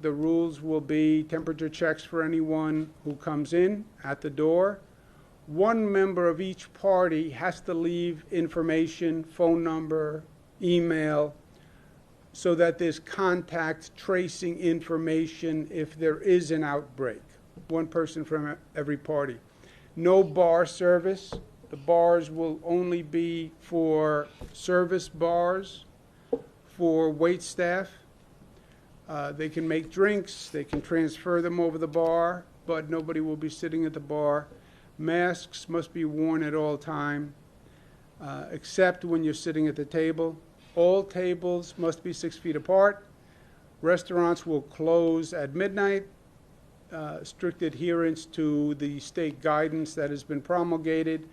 The rules will be temperature checks for anyone who comes in at the door. One member of each party has to leave information, phone number, email, so that there's contact tracing information if there is an outbreak. One person from every party. No bar service. The bars will only be for service bars, for wait staff. They can make drinks, they can transfer them over the bar, but nobody will be sitting at the bar. Masks must be worn at all time, except when you're sitting at the table. All tables must be 6 feet apart. Restaurants will close at midnight. Strict adherence to the state guidance that has been promulgated.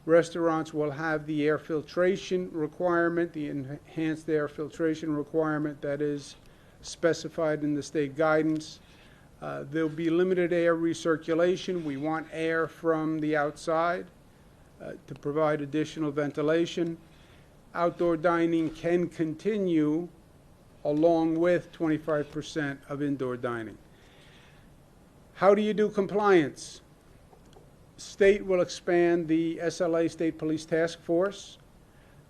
Restaurants will have the air filtration requirement, the enhanced air filtration requirement that is specified in the state guidance. There'll be limited air recirculation. We want air from the outside to provide additional ventilation. Outdoor dining can continue along with 25% of indoor dining. How do you do compliance? State will expand the SLA, State Police Task Force.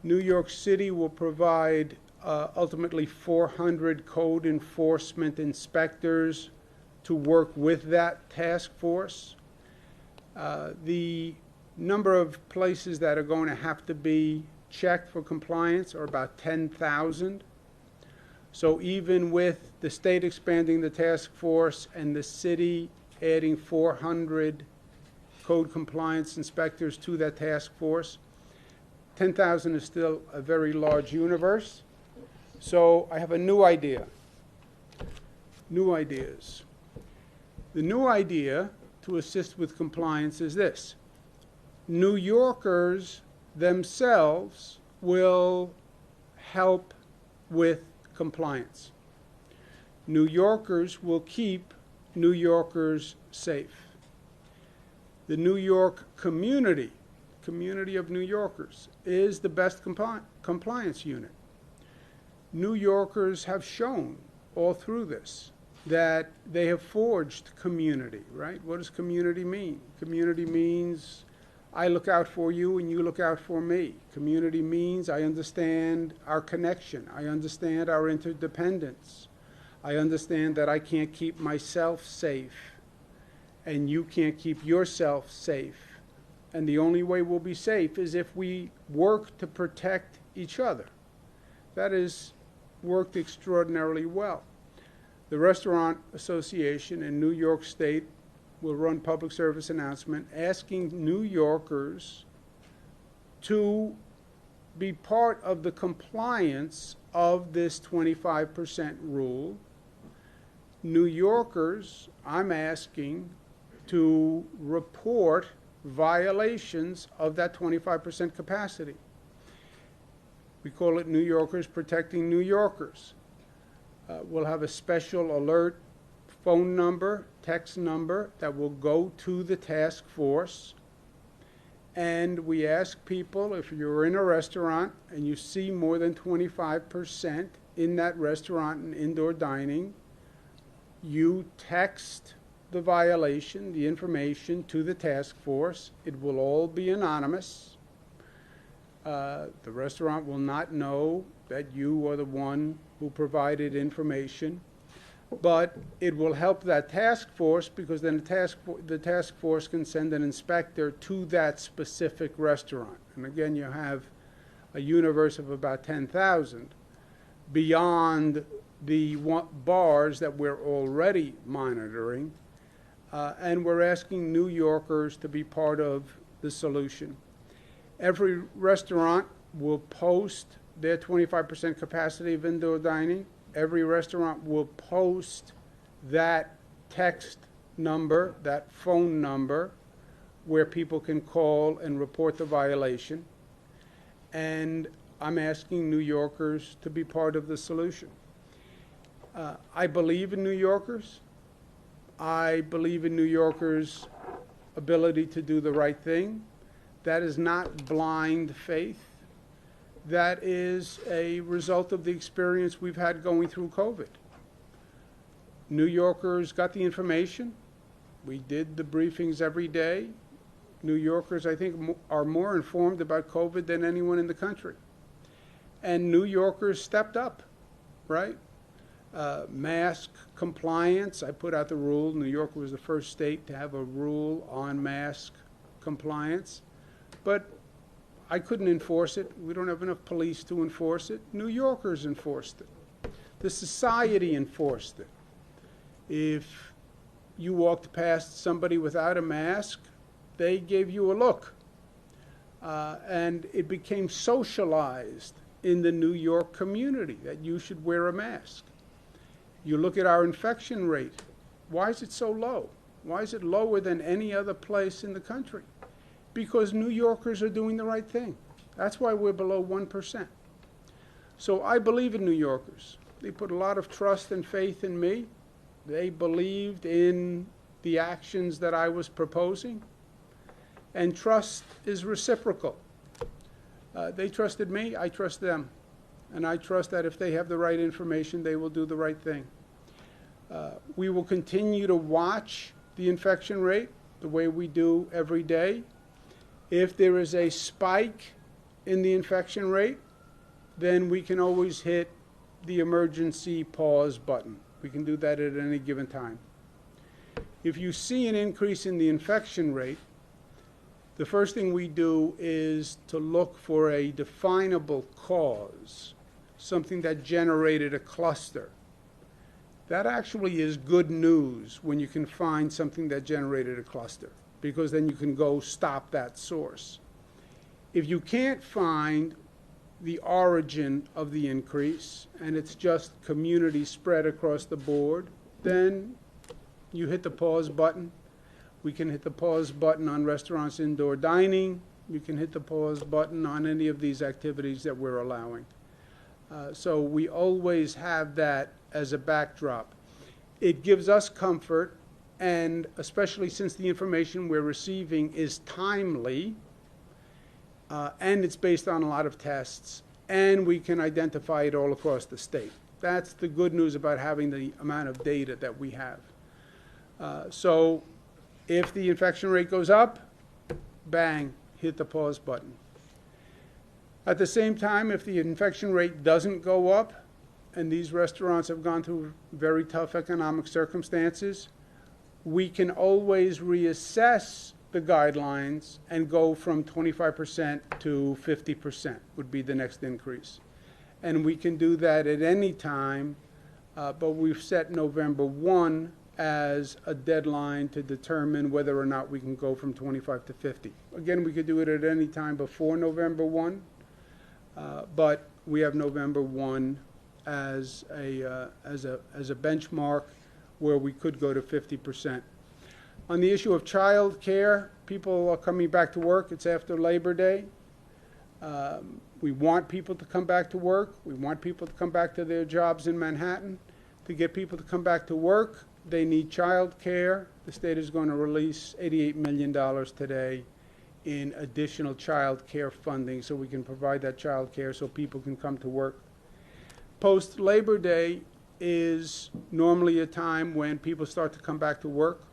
New York City will provide ultimately 400 code enforcement inspectors to work with that task force. The number of places that are going to have to be checked for compliance are about 10,000. So even with the state expanding the task force and the city adding 400 code compliance inspectors to that task force, 10,000 is still a very large universe. So I have a new idea. New ideas. The new idea to assist with compliance is this. New Yorkers themselves will help with compliance. New Yorkers will keep New Yorkers safe. The New York community of New Yorkers, is the best compliance unit. New Yorkers have shown all through this that they have forged community, right? What does community mean? Community means I look out for you and you look out for me. Community means I understand our connection. I understand our interdependence. I understand that I can't keep myself safe and you can't keep yourself safe. And the only way we'll be safe is if we work to protect each other. That has worked extraordinarily well. The Restaurant Association in New York State will run public service announcement asking New Yorkers to be part of the compliance of this 25% rule. New Yorkers, I'm asking to report violations of that 25% capacity. We call it New Yorkers Protecting New Yorkers. We'll have a special alert phone number, text number that will go to the task force. And we ask people, if you're in a restaurant and you see more than 25% in that restaurant and indoor dining, you text the violation, the information to the task force. It will all be anonymous. The restaurant will not know that you are the one who provided information, but it will help that task force because then the task force can send an inspector to that specific restaurant. And again, you have a universe of about 10,000 beyond the bars that we're already monitoring, and we're asking New Yorkers to be part of the solution. Every restaurant will post their 25% capacity of indoor dining. Every restaurant will post that text number, that phone number, where people can call and report the violation. And I'm asking New Yorkers to be part of the solution. I believe in New Yorkers. I believe in New Yorkers' ability to do the right thing. That is not blind faith. That is a result of the experience we've had going through COVID. New Yorkers got the information. We did the briefings every day. New Yorkers, I think, are more informed about COVID than anyone in the country. And New Yorkers stepped up, right? Mask compliance, I put out the rule. New York was the first state to have a rule on mask compliance. But I couldn't enforce it. We don't have enough police to enforce it. New Yorkers enforced it. The society enforced it. If you walked past somebody without a mask, they gave you a look. And it became socialized in the New York community that you should wear a mask. You look at our infection rate. Why is it so low? Why is it lower than any other place in the country? Because New Yorkers are doing the right thing. That's why we're below 1%. So I believe in New Yorkers. They put a lot of trust and faith in me. They believed in the actions that I was proposing. And trust is reciprocal. They trusted me, I trust them. And I trust that if they have the right information, they will do the right thing. We will continue to watch the infection rate the way we do every day. If there is a spike in the infection rate, then we can always hit the emergency pause button. We can do that at any given time. If you see an increase in the infection rate, the first thing we do is to look for a definable cause, something that generated a cluster. That actually is good news when you can find something that generated a cluster, because then you can go stop that source. If you can't find the origin of the increase and it's just community spread across the board, then you hit the pause button. We can hit the pause button on restaurants, indoor dining. You can hit the pause button on any of these activities that we're allowing. So we always have that as a backdrop. It gives us comfort, and especially since the information we're receiving is timely, and it's based on a lot of tests, and we can identify it all across the state. That's the good news about having the amount of data that we have. So if the infection rate goes up, bang, hit the pause button. At the same time, if the infection rate doesn't go up, and these restaurants have gone through very tough economic circumstances, we can always reassess the guidelines and go from 25% to 50% would be the next increase. And we can do that at any time, but we've set November 1 as a deadline to determine whether or not we can go from 25 to 50. Again, we could do it at any time before November 1, but we have November 1 as a benchmark where we could go to 50%. On the issue of child care, people are coming back to work. It's after Labor Day. We want people to come back to work. We want people to come back to their jobs in Manhattan. To get people to come back to work, they need child care. The state is going to release $88 million today in additional child care funding so we can provide that child care so people can come to work. Post-Labor Day is normally a time when people start to come back to work.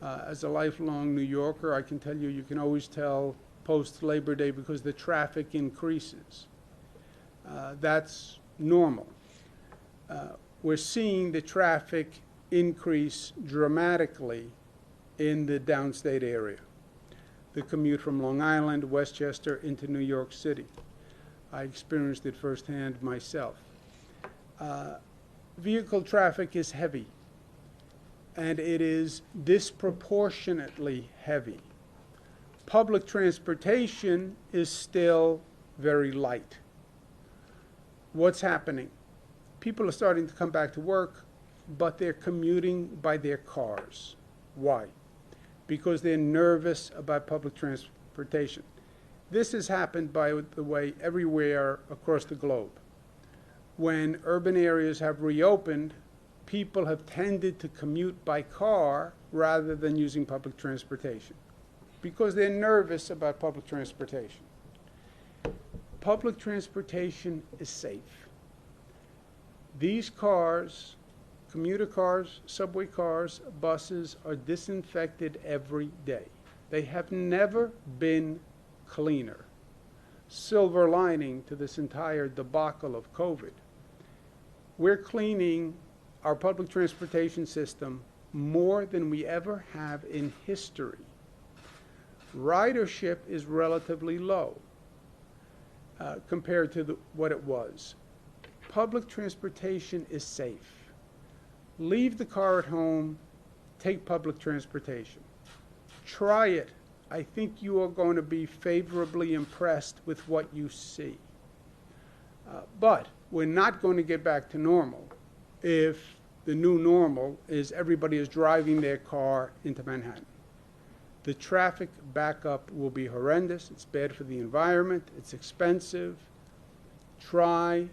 As a lifelong New Yorker, I can tell you, you can always tell post-Labor Day because the traffic increases. That's normal. We're seeing the traffic increase dramatically in the downstate area. The commute from Long Island, Westchester into New York City. I experienced it firsthand myself. Vehicle traffic is heavy, and it is disproportionately heavy. Public transportation is still very light. What's happening? People are starting to come back to work, but they're commuting by their cars. Why? Because they're nervous about public transportation. This has happened, by the way, everywhere across the globe. When urban areas have reopened, people have tended to commute by car rather than using public transportation because they're nervous about public transportation. Public transportation is safe. These cars commuter cars, subway cars, buses are disinfected every day. They have never been cleaner. Silver lining to this entire debacle of COVID. We're cleaning our public transportation system more than we ever have in history. Ridership is relatively low compared to what it was. Public transportation is safe. Leave the car at home, take public transportation. Try it. I think you are going to be favorably impressed with what you see. But we're not going to get back to normal if the new normal is everybody is driving their car into Manhattan. The traffic backup will be horrendous. It's bad for the environment. It's expensive. Try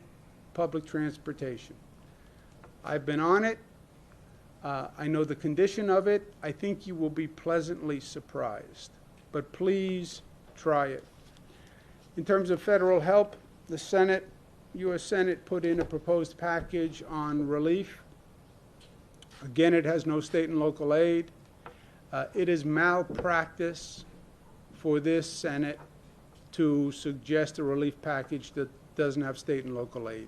public transportation. I've been on it. I know the condition of it. I think you will be pleasantly surprised. But please try it. In terms of federal help, the Senate, U.S. Senate put in a proposed package on relief. Again, it has no state and local aid. It is malpractice for this Senate to suggest a relief package that doesn't have state and local aid.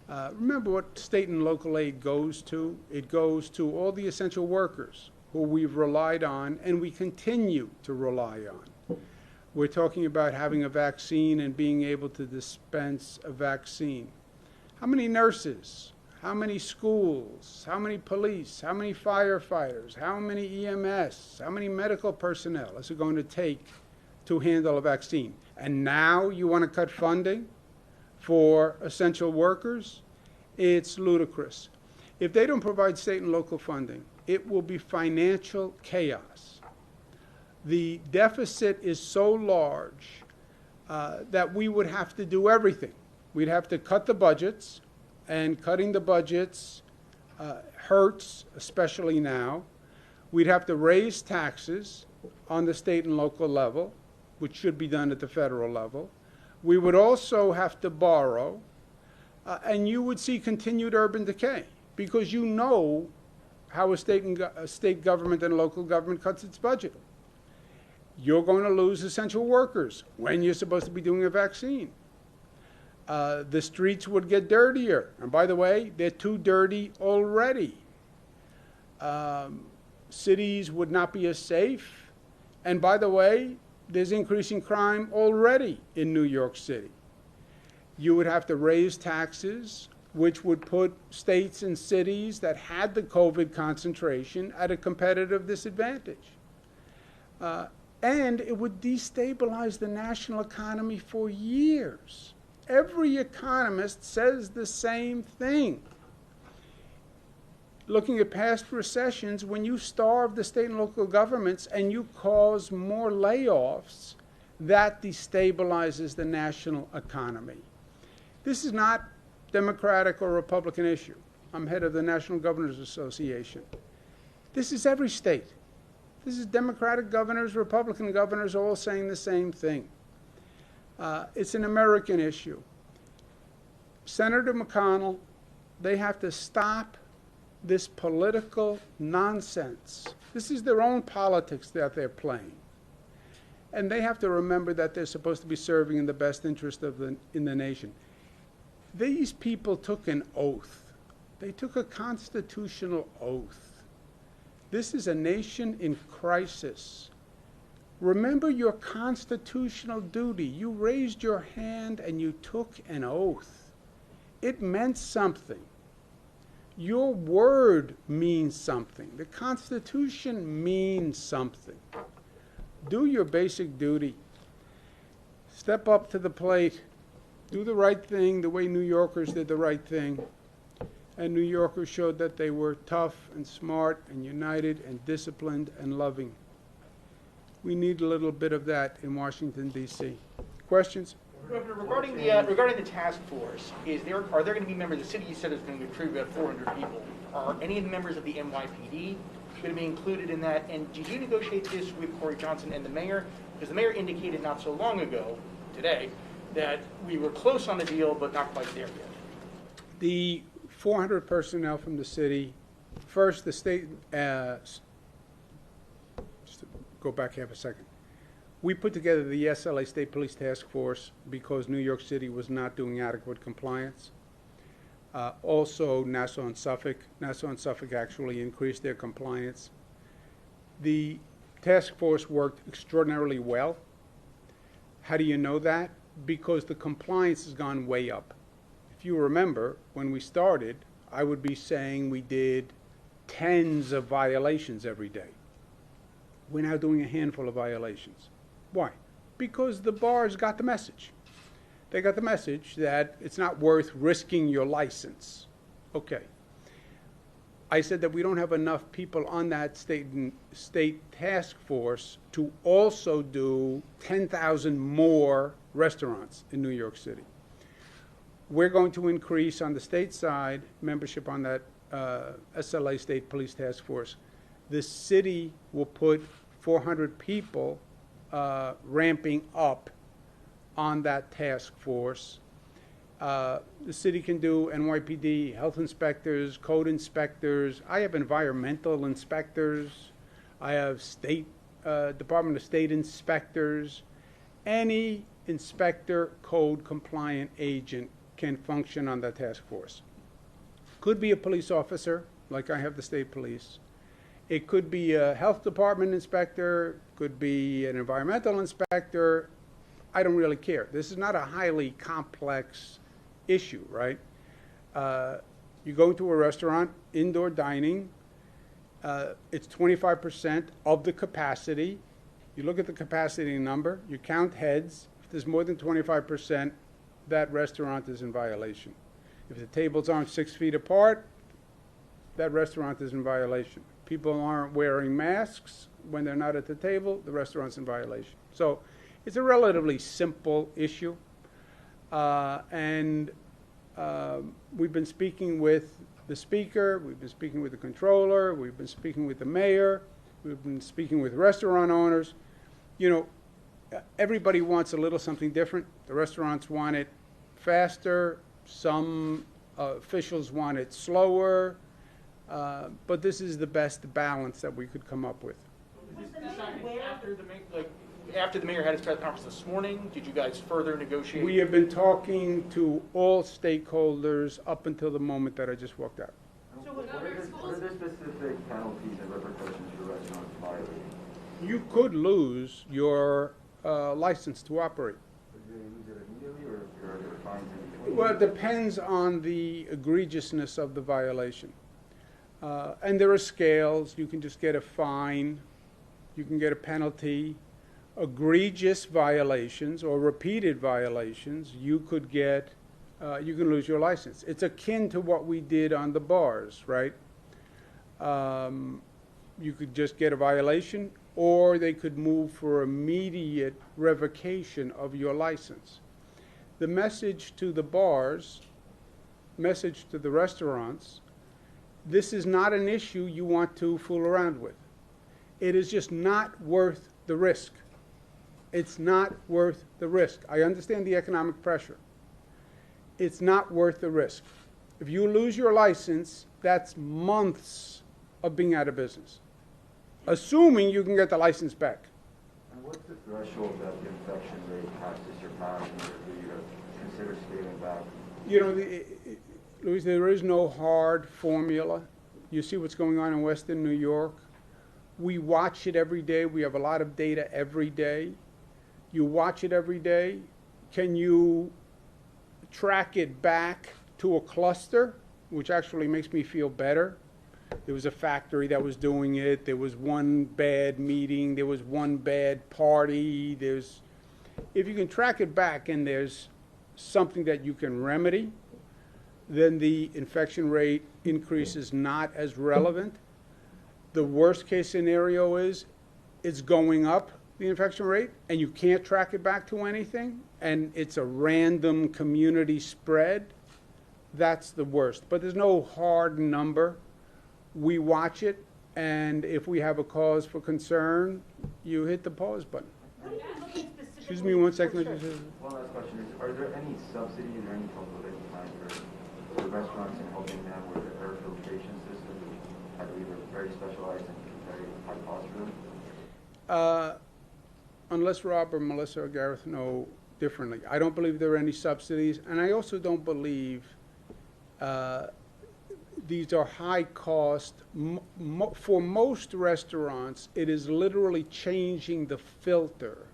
Remember what state and local aid goes to? It goes to all the essential workers who we've relied on and we continue to rely on. We're talking about having a vaccine and being able to dispense a vaccine. How many nurses? How many schools? How many police? How many firefighters? How many EMS? How many medical personnel is it going to take to handle a vaccine? And now you want to cut funding for essential workers? It's ludicrous. If they don't provide state and local funding, it will be financial chaos. The deficit is so large that we would have to do everything. We'd have to cut the budgets, and cutting the budgets hurts, especially now. We'd have to raise taxes on the state and local level, which should be done at the federal level. We would also have to borrow, and you would see continued urban decay, because you know how a state government and local government cuts its budget. You're going to lose essential workers when you're supposed to be doing a vaccine. The streets would get dirtier. And by the way, they're too dirty already. Cities would not be as safe. And by the way, there's increasing crime already in New York City. You would have to raise taxes, which would put states and cities that had the COVID concentration at a competitive disadvantage. And it would destabilize the national economy for years. Every economist says the same thing. Looking at past recessions, when you starve the state and local governments and you cause more layoffs, that destabilizes the national economy. This is not Democratic or Republican issue. I'm head of the National Governors Association. This is every state. This is Democratic governors, Republican governors, all saying the same thing. It's an American issue. Senator McConnell, they have to stop this political nonsense. This is their own politics that they're playing. And they have to remember that they're supposed to be serving in the best interest of in the nation. These people took an oath. They took a constitutional oath. This is a nation in crisis. Remember your constitutional duty. You raised your hand and you took an oath. It meant something. Your word means something. The Constitution means something. Do your basic duty. Step up to the plate. Do the right thing the way New Yorkers did the right thing. And New Yorkers showed that they were tough and smart and united and disciplined and loving. We need a little bit of that in Washington, D.C. Questions? Governor, regarding the task force, are there going to be members? The city you said is going to contribute about 400 people. Are any of the members of the NYPD going to be included in that? And did you negotiate this with Corey Johnson and the mayor? Because the mayor indicated not so long ago, today, that we were close on the deal, but not quite there yet. The 400 personnel from the city. First, the state, just to go back half a second. We put together the SLA State Police Task Force because New York City was not doing adequate compliance. Also, Nassau and Suffolk. Nassau and Suffolk actually increased their compliance. The task force worked extraordinarily well. How do you know that? Because the compliance has gone way up. If you remember, when we started, I would be saying we did tens of violations every day. We're now doing a handful of violations. Why? Because the bars got the message. They got the message that it's not worth risking your license. Okay. I said that we don't have enough people on that state task force to also do 10,000 more restaurants in New York City. We're going to increase on the state side membership on that SLA State Police Task Force. The city will put 400 people ramping up on that task force. The city can do NYPD, health inspectors, code inspectors. I have environmental inspectors. I have state Department of State inspectors. Any inspector, code compliant agent can function on that task force. Could be a police officer, like I have the state police. It could be a health department inspector, could be an environmental inspector. I don't really care. This is not a highly complex issue, right? You go to a restaurant, indoor dining, it's 25% of the capacity. You look at the capacity number, you count heads. If there's more than 25%, that restaurant is in violation. If the tables aren't 6 feet apart, that restaurant is in violation. People aren't wearing masks when they're not at the table, the restaurant's in violation. So it's a relatively simple issue. And we've been speaking with the speaker, we've been speaking with the controller, we've been speaking with the mayor, we've been speaking with restaurant owners. You know, everybody wants a little something different. The restaurants want it faster, some officials want it slower, but this is the best balance that we could come up with. After the mayor had his press conference this morning, did you guys further negotiate? We have been talking to all stakeholders up until the moment that I just walked out. So what are the specific penalties and repercussions for restaurants violating? You could lose your license to operate. Do you lose it immediately, or are there fines in between? Well, it depends on the egregiousness of the violation. And there are scales. You can just get a fine. You can get a penalty. Egregious violations or repeated violations, you could get, you can lose your license. It's akin to what we did on the bars, right? You could just get a violation, or they could move for immediate revocation of your license. The message to the bars, message to the restaurants, this is not an issue you want to fool around with. It is just not worth the risk. It's not worth the risk. I understand the economic pressure. It's not worth the risk. If you lose your license, that's months of being out of business, assuming you can get the license back. And what's the threshold that the infection rate has to surpass in order for you to consider scaling back? You know, Luis, there is no hard formula. You see what's going on in Western New York. We watch it every day. We have a lot of data every day. You watch it every day. Can you track it back to a cluster, which actually makes me feel better? There was a factory that was doing it. There was one bad meeting. There was one bad party. If you can track it back and there's something that you can remedy, then the infection rate increase is not as relevant. The worst case scenario is it's going up, the infection rate, and you can't track it back to anything, and it's a random community spread. That's the worst. But there's no hard number. We watch it, and if we have a cause for concern, you hit the pause button. Excuse me 1 second. One last question is, are there any subsidies or any help of any kind the restaurants and helping them with the air filtration system, which I believe are very specialized and very high cost for them? Unless Rob or Melissa or Gareth know differently. I don't believe there are any subsidies, and I also don't believe these are high cost. For most restaurants, it is literally changing the filter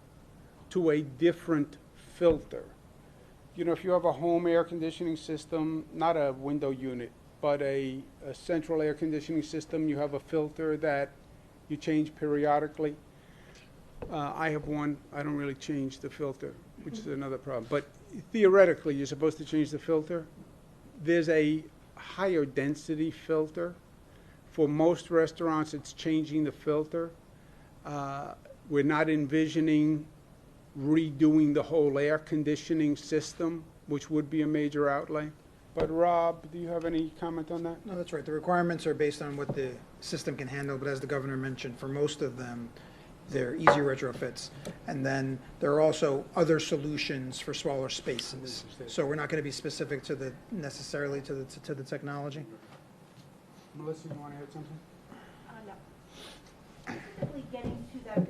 to a different filter. You know, if you have a home air conditioning system, not a window unit, but a central air conditioning system, you have a filter that you change periodically. I have one. I don't really change the filter, which is another problem. But theoretically, you're supposed to change the filter. There's a higher density filter. For most restaurants, it's changing the filter. We're not envisioning redoing the whole air conditioning system, which would be a major outlay. But Rob, do you have any comment on that? No, that's right. The requirements are based on what the system can handle, but as the governor mentioned, for most of them, they're easy retrofits. And then there are also other solutions for smaller spaces. So we're not going to be specific to the necessarily to the technology. Melissa, you want to add something? No. Specifically getting to that 50%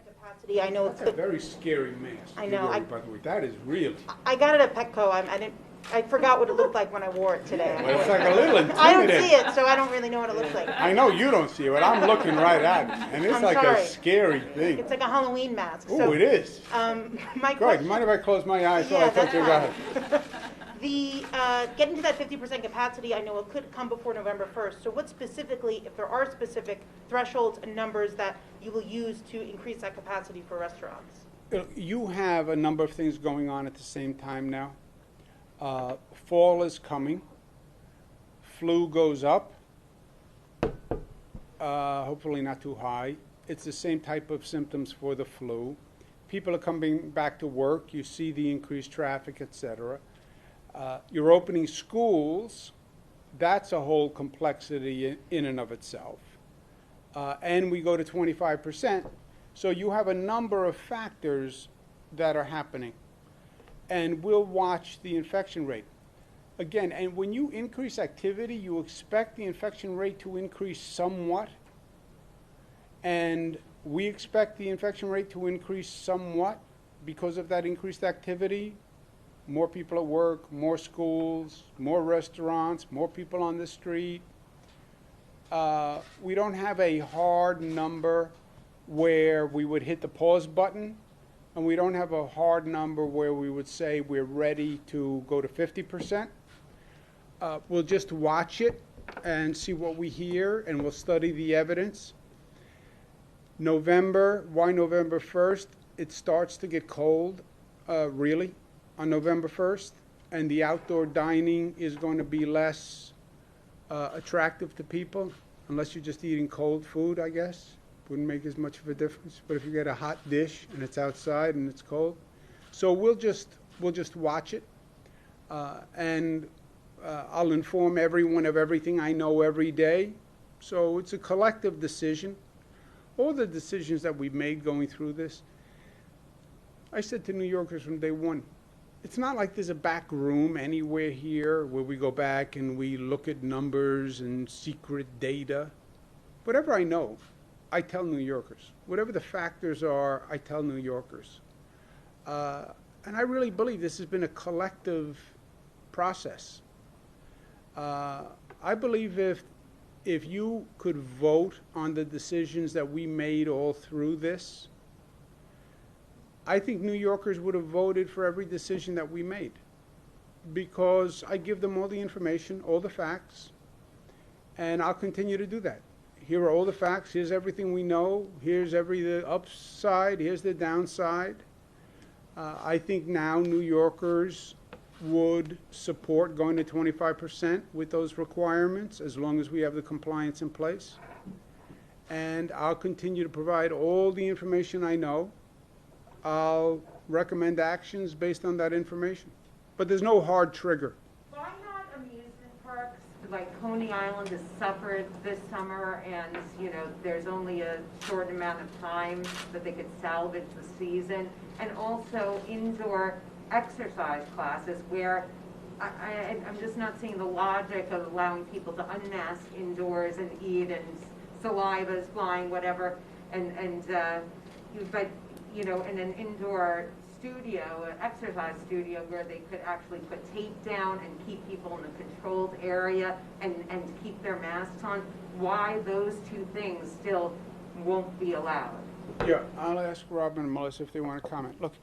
capacity, I know That's a very scary mask. I know. By the way, that is real. I got it at Petco. I forgot what it looked like when I wore it today. Well, it's like a little intimidating. I don't see it, so I don't really know what it looks like. I know you don't see it, but I'm looking right at it, and it's I'm like sorry. a scary thing. It's like a Halloween mask. Oh, So, it is. My Go ahead. question, You mind if I close my eyes while I Yeah, talk to you? Go that's ahead. the getting to that 50% capacity, I know it could come before November 1st. So what specifically, if there are specific thresholds and numbers that you will use to increase that capacity for restaurants? You have a number of things going on at the same time now. Fall is coming. Flu goes up. Hopefully not too high. It's the same type of symptoms for the flu. People are coming back to work. You see the increased traffic, etc. You're opening schools. That's a whole complexity in and of itself. And we go to 25%. So you have a number of factors that are happening. And we'll watch the infection rate. Again, and when you increase activity, you expect the infection rate to increase somewhat. And we expect the infection rate to increase somewhat because of that increased activity. More people at work, more schools, more restaurants, more people on the street. We don't have a hard number where we would hit the pause button, and we don't have a hard number where we would say we're ready to go to 50%. We'll just watch it and see what we hear, and we'll study the evidence. November, why November 1st? It starts to get cold, really, on November 1st, and the outdoor dining is going to be less attractive to people, unless you're just eating cold food, I guess. Wouldn't make as much of a difference. But if you get a hot dish and it's outside and it's cold, so we'll just watch it, and I'll inform everyone of everything I know every day. So it's a collective decision. All the decisions that we've made going through this, I said to New Yorkers from day one, it's not like there's a back room anywhere here where we go back and we look at numbers and secret data. Whatever I know, I tell New Yorkers. Whatever the factors are, I tell New Yorkers. And I really believe this has been a collective process. I believe if you could vote on the decisions that we made all through this, I think New Yorkers would have voted for every decision that we made, because I give them all the information, all the facts, and I'll continue to do that. Here are all the facts. Here's everything we know. Here's the upside. Here's the downside. I think now New Yorkers would support going to 25% with those requirements, as long as we have the compliance in place. And I'll continue to provide all the information I know. I'll recommend actions based on that information. But there's no hard trigger. Why not amusement parks like Coney Island has suffered this summer, and there's only a short amount of time that they could salvage the season, and also indoor exercise classes where I'm just not seeing the logic of allowing people to unmask indoors and eat and saliva is flying, whatever, but, you know, in an indoor studio, an exercise studio where they could actually put tape down and keep people in a controlled area and keep their masks on, why those two things still won't be allowed? Yeah, I'll ask Robin and Melissa if they want to comment. Look,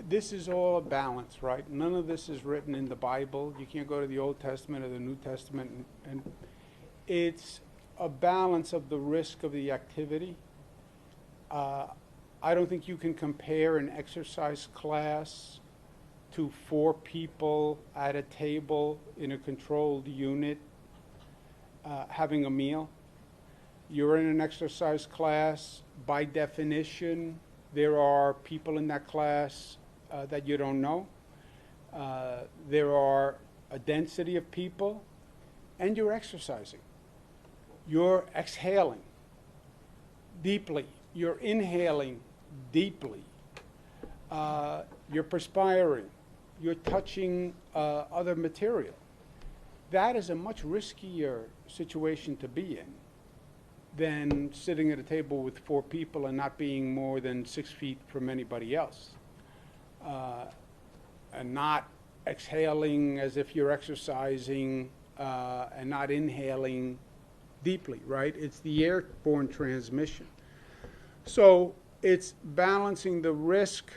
this is all a balance, right? None of this is written in the Bible. You can't go to the Old Testament or the New Testament, and it's a balance of the risk of the activity. I don't think you can compare an exercise class to 4 people at a table in a controlled unit having a meal. You're in an exercise class, by definition, there are people in that class that you don't know. There are a density of people, and you're exercising. You're exhaling deeply. You're inhaling deeply. You're perspiring. You're touching other material. That is a much riskier situation to be in than sitting at a table with 4 people and not being more than 6 feet from anybody else. And not exhaling as if you're exercising and not inhaling deeply, right? It's the airborne transmission. So it's balancing the risk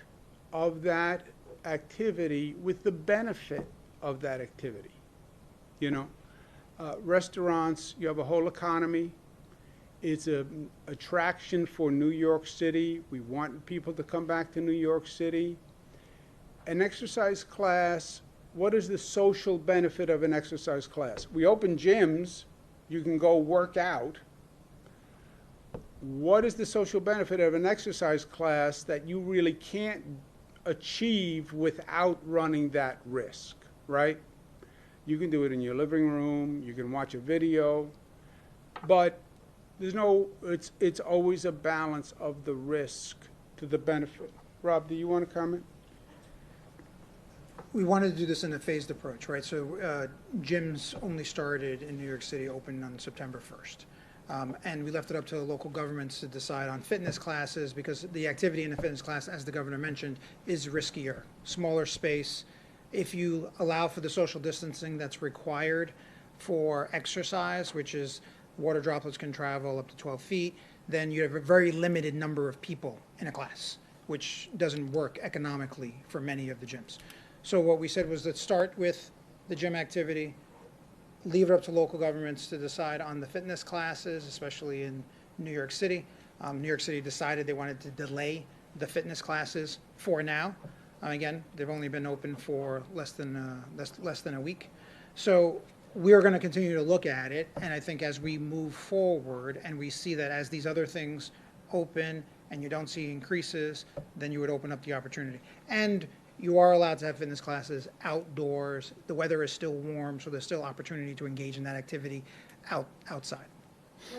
of that activity with the benefit of that activity. You know, restaurants, you have a whole economy. It's an attraction for New York City. We want people to come back to New York City. An exercise class, what is the social benefit of an exercise class? We open gyms, you can go work out. What is the social benefit of an exercise class that you really can't achieve without running that risk, right? You can do it in your living room, you can watch a video, but there's no, it's always a balance of the risk to the benefit. Rob, do you want to comment? We wanted to do this in a phased approach, right? So gyms only started in New York City, opened on September 1st. And we left it up to the local governments to decide on fitness classes because the activity in the fitness class, as the governor mentioned, is riskier, smaller space. If you allow for the social distancing that's required for exercise, which is water droplets can travel up to 12 feet, then you have a very limited number of people in a class, which doesn't work economically for many of the gyms. So what we said was let's start with the gym activity, leave it up to local governments to decide on the fitness classes, especially in New York City. New York City decided they wanted to delay the fitness classes for now. Again, they've only been open for less than a week. So we're going to continue to look at it, and I think as we move forward and we see that as these other things open and you don't see increases, then you would open up the opportunity. And you are allowed to have fitness classes outdoors. The weather is still warm, so there's still opportunity to engage in that activity outside.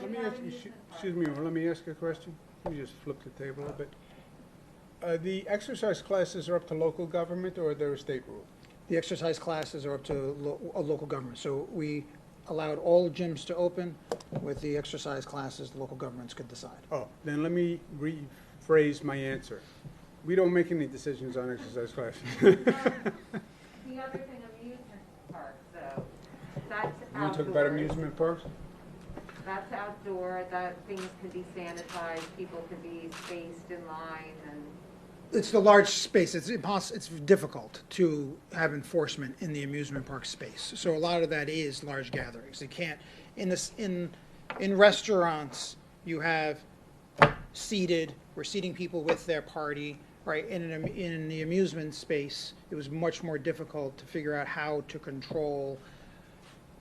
Let me ask you, excuse me, let me ask you a question. Let me just flip the table a bit. The exercise classes are up to local government, or they're a state rule? The exercise classes are up to a local government. So we allowed all gyms to open. With the exercise classes, the local governments could decide. Oh, then let me rephrase my answer. We don't make any decisions on exercise classes. The other thing, amusement parks, though, that's outdoors. You want to talk about amusement parks? That's outdoor, that things can be sanitized, people can be spaced in line, and It's the large space. It's impossible. It's difficult to have enforcement in the amusement park space. So a lot of that is large gatherings. You can't in restaurants. You have we're seating people with their party. Right, in the amusement space, it was much more difficult to figure out how to control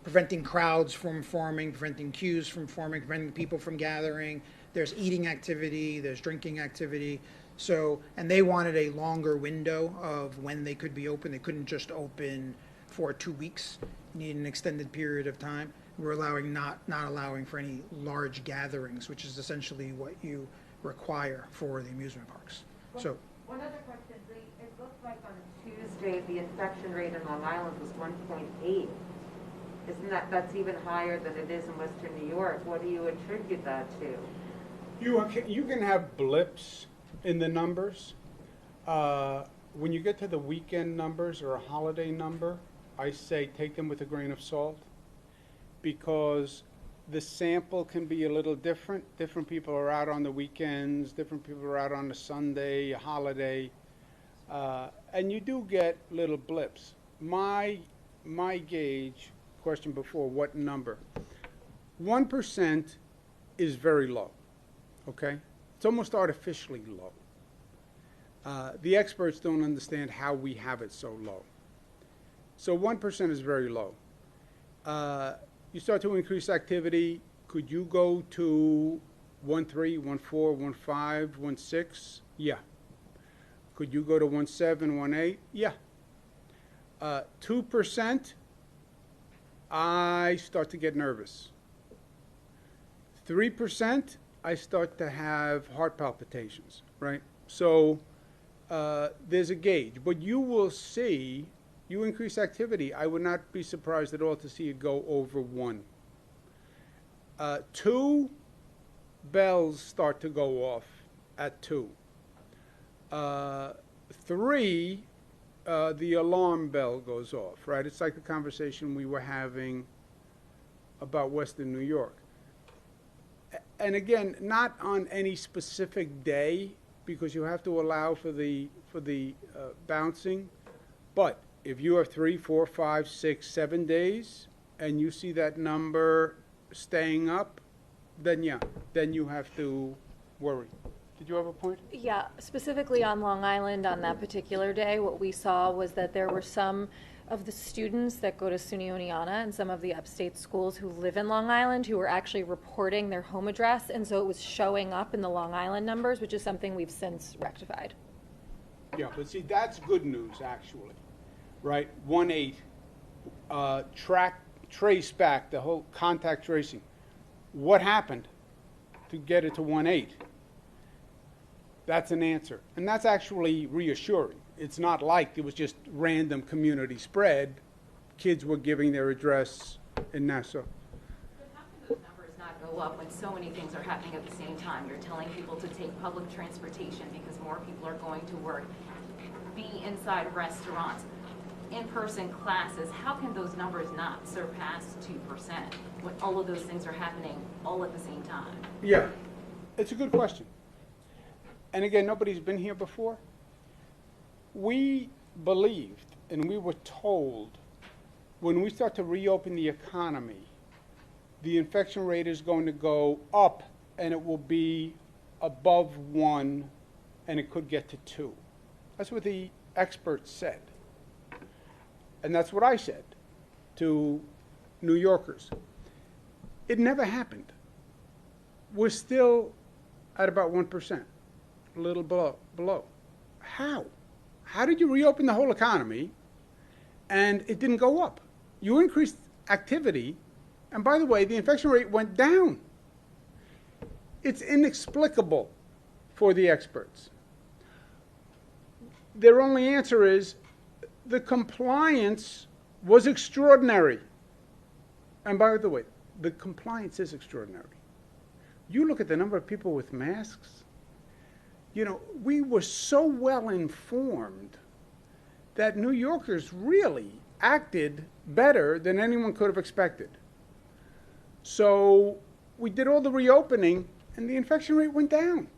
preventing crowds from forming, preventing queues from forming, preventing people from gathering. There's eating activity, there's drinking activity. So, and they wanted a longer window of when they could be open. They couldn't just open for 2 weeks. You need an extended period of time. We're allowing not allowing for any large gatherings, which is essentially what you require for the amusement parks. So. one other question, it looks like on Tuesday, the infection rate in Long Island was 1.8. Isn't that's even higher than it is in Western New York? What do you attribute that to? You can have blips in the numbers. When you get to the weekend numbers or a holiday number, I say take them with a grain of salt, because the sample can be a little different. Different people are out on the weekends, different people are out on a Sunday, a holiday, and you do get little blips. My gauge, question before, what number? 1% is very low, okay? It's almost artificially low. The experts don't understand how we have it so low. So 1% is very low. You start to increase activity, could you go to 1.3, 1.4, 1.5, 1.6? Yeah. Could you go to 1.7, 1.8? Yeah. 2%, I start to get nervous. 3%, I start to have heart palpitations, right? So there's a gauge, but you will see, you increase activity, I would not be surprised at all to see it go over 1. 2, bells start to go off at 2. 3, the alarm bell goes off, right? It's like the conversation we were having about Western New York. And again, not on any specific day, because you have to allow for the bouncing. But if you have 3, 4, 5, 6, 7 days, and you see that number staying up, then yeah, then you have to worry. Did you have a point? Yeah, specifically on Long Island on that particular day, what we saw was that there were some of the students that go to SUNY Oneonta and some of the upstate schools who live in Long Island who were actually reporting their home address, and so it was showing up in the Long Island numbers, which is something we've since rectified. Yeah, but see, that's good news, actually, right? 1.8, trace back the whole contact tracing. What happened to get it to 1.8? That's an answer, and that's actually reassuring. It's not like it was just random community spread. Kids were giving their address in Nassau. But how can those numbers not go up when so many things are happening at the same time? You're telling people to take public transportation because more people are going to work, be inside restaurants, in-person classes. How can those numbers not surpass 2% when all of those things are happening all at the same time? Yeah, it's a good question. And again, nobody's been here before. We believed and we were told when we start to reopen the economy, the infection rate is going to go up and it will be above 1 and it could get to 2. That's what the experts said. And that's what I said to New Yorkers. It never happened. We're still at about 1%, a little below. How? How did you reopen the whole economy and it didn't go up? You increased activity, and by the way, the infection rate went down. It's inexplicable for the experts. Their only answer is the compliance was extraordinary. And by the way, the compliance is extraordinary. You look at the number of people with masks. You know, we were so well informed that New Yorkers really acted better than anyone could have expected. So we did all the reopening and the infection rate went down.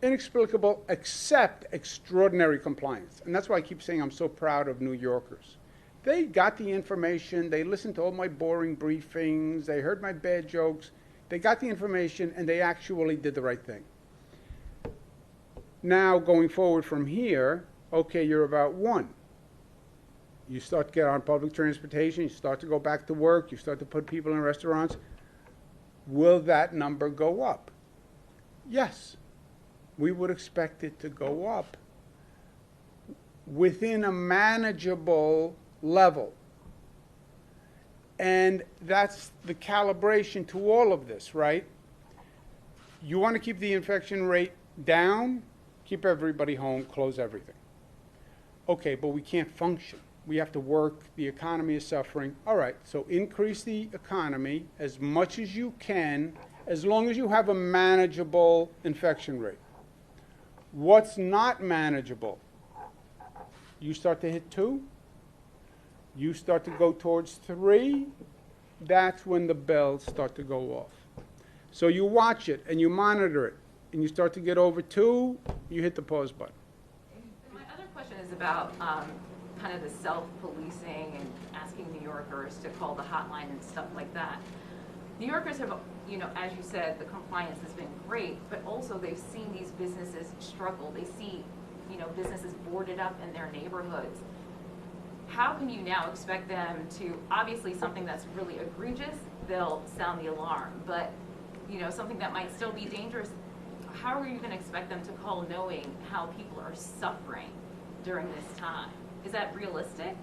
Inexplicable, except extraordinary compliance. And that's why I keep saying I'm so proud of New Yorkers. They got the information, they listened to all my boring briefings, they heard my bad jokes, they got the information and they actually did the right thing. Now, going forward from here, okay, you're about 1. You start to get on public transportation, you start to go back to work, you start to put people in restaurants. Will that number go up? Yes. We would expect it to go up within a manageable level. And that's the calibration to all of this, right? You want to keep the infection rate down, keep everybody home, close everything. Okay, but we can't function. We have to work, the economy is suffering. All right, so increase the economy as much as you can, as long as you have a manageable infection rate. What's not manageable? You start to hit 2, you start to go towards 3, that's when the bells start to go off. So you watch it and you monitor it, and you start to get over 2, you hit the pause button. My other question is about kind of the self-policing and asking New Yorkers to call the hotline and stuff like that. New Yorkers have, you know, as you said, the compliance has been great, but also they've seen these businesses struggle. They see, you know, businesses boarded up in their neighborhoods. How can you now expect them to, obviously something that's really egregious, they'll sound the alarm, but, you know, something that might still be dangerous, how are you going to expect them to call knowing how people are suffering during this time? Is that realistic?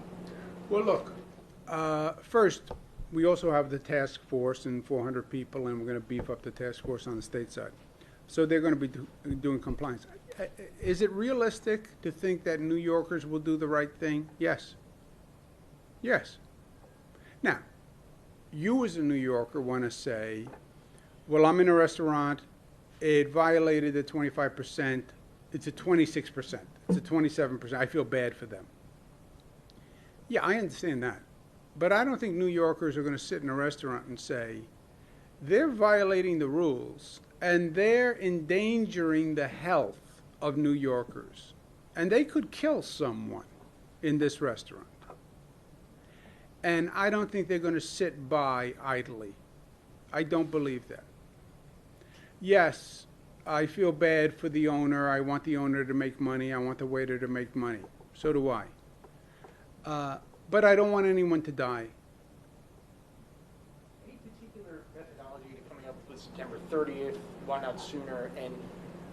Well, look, first, we also have the task force and 400 people, and we're going to beef up the task force on the state side. So they're going to be doing compliance. Is it realistic to think that New Yorkers will do the right thing? Yes. Yes. Now, you as a New Yorker want to say, well, I'm in a restaurant, it violated the 25%, it's a 26%, it's a 27%, I feel bad for them. Yeah, I understand that. But I don't think New Yorkers are going to sit in a restaurant and say, they're violating the rules and they're endangering the health of New Yorkers. And they could kill someone in this restaurant. And I don't think they're going to sit by idly. I don't believe that. Yes, I feel bad for the owner. I want the owner to make money. I want the waiter to make money. So do I. But I don't want anyone to die. Any particular methodology to coming up with September 30th? Why not sooner? And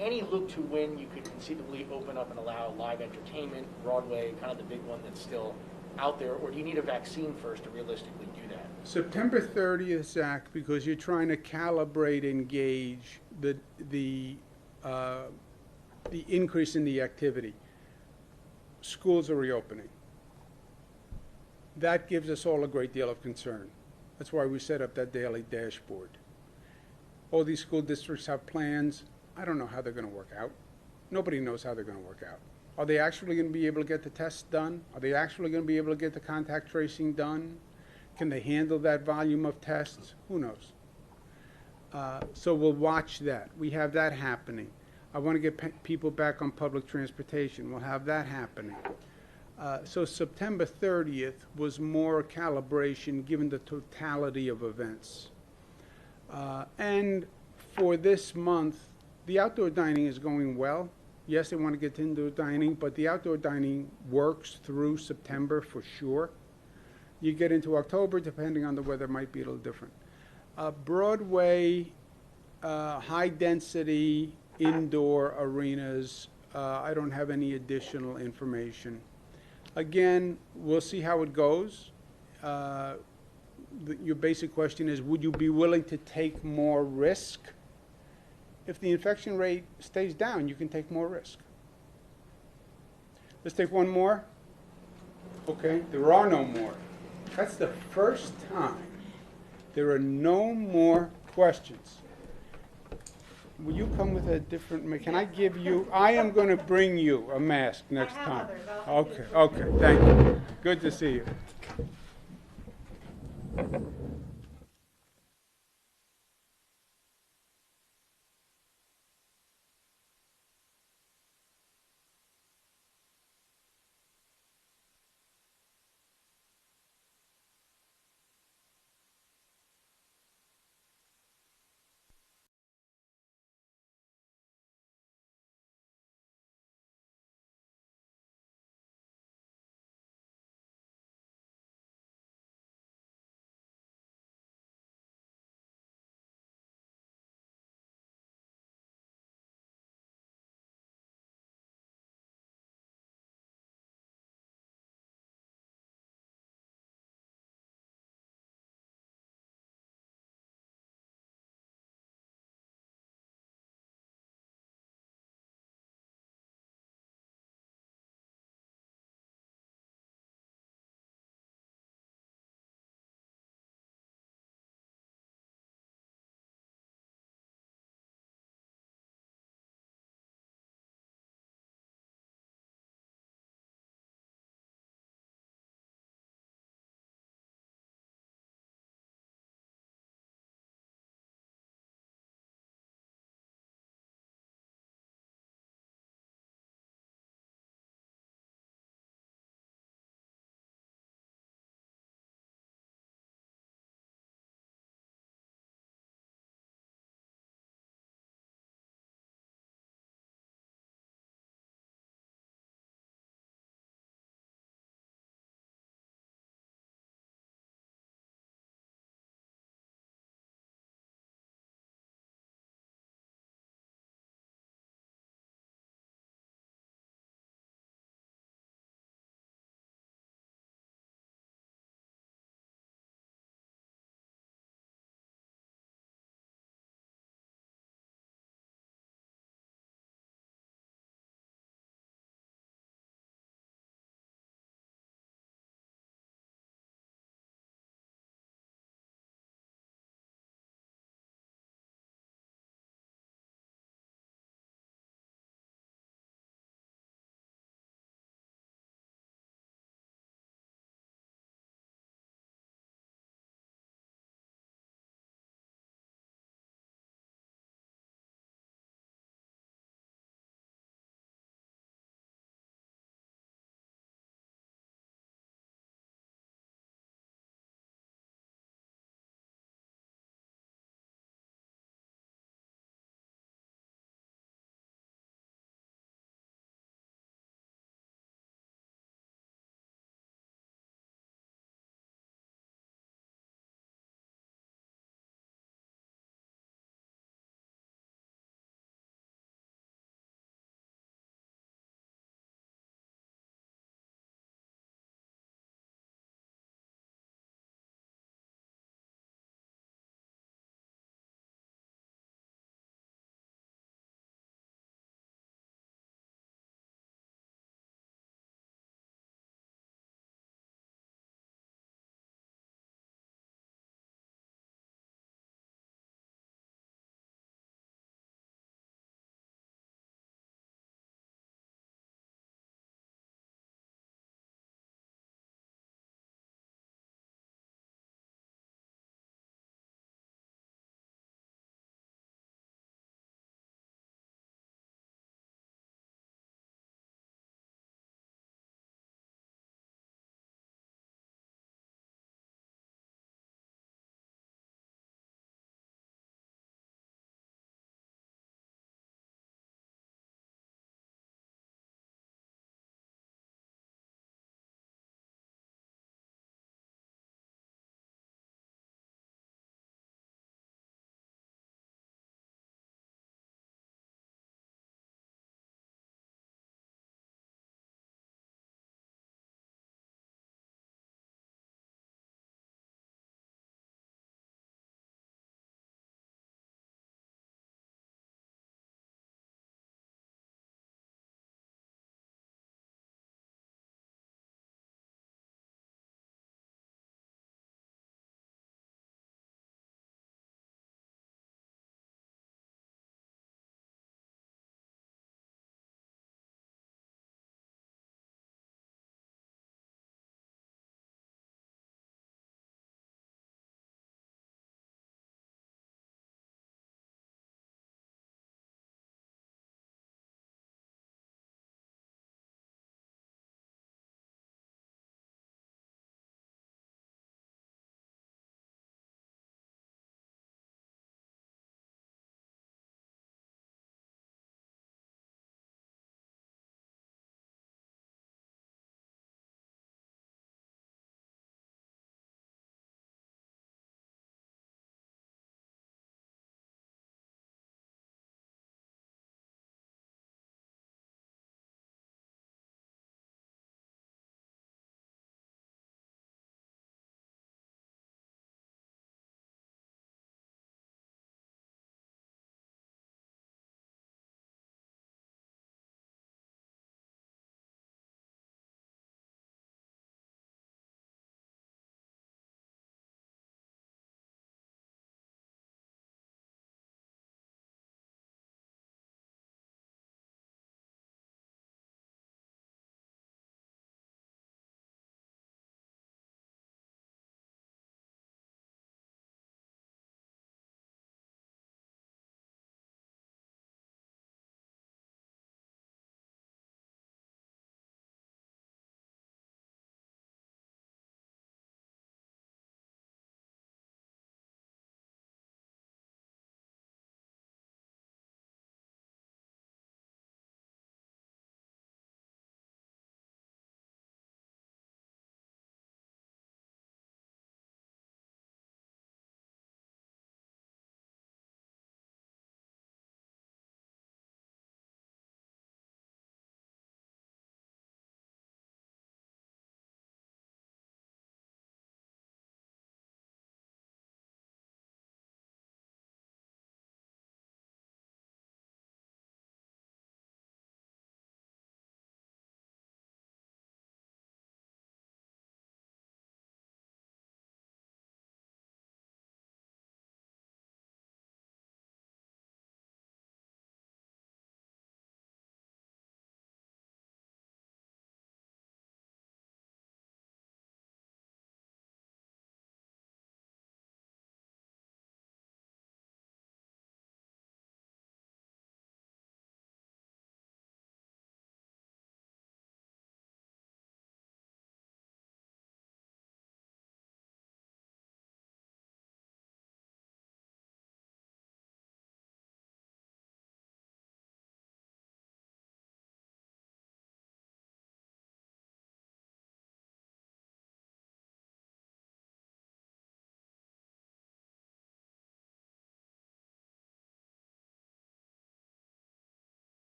any look to when you could conceivably open up and allow live entertainment, Broadway, kind of the big one that's still out there, or do you need a vaccine first to realistically do that? September 30th, Zach, because you're trying to calibrate and gauge the increase in the activity. Schools are reopening. That gives us all a great deal of concern. That's why we set up that daily dashboard. All these school districts have plans. I don't know how they're going to work out. Nobody knows how they're going to work out. Are they actually going to be able to get the tests done? Are they actually going to be able to get the contact tracing done? Can they handle that volume of tests? Who knows? So we'll watch that. We have that happening. I want to get people back on public transportation. We'll have that happening. So September 30th was more a calibration given the totality of events. And for this month, the outdoor dining is going well. Yes, they want to get to indoor dining, but the outdoor dining works through September for sure. You get into October, depending on the weather, might be a little different. Broadway, high-density indoor arenas, I don't have any additional information. Again, we'll see how it goes. Your basic question is, would you be willing to take more risk? If the infection rate stays down, you can take more risk. Let's take one more. Okay, there are no more. That's the first time there are no more questions. Will you come with a different, can I give you, I am going to bring you a mask next time. Okay, thank you. Good to see you.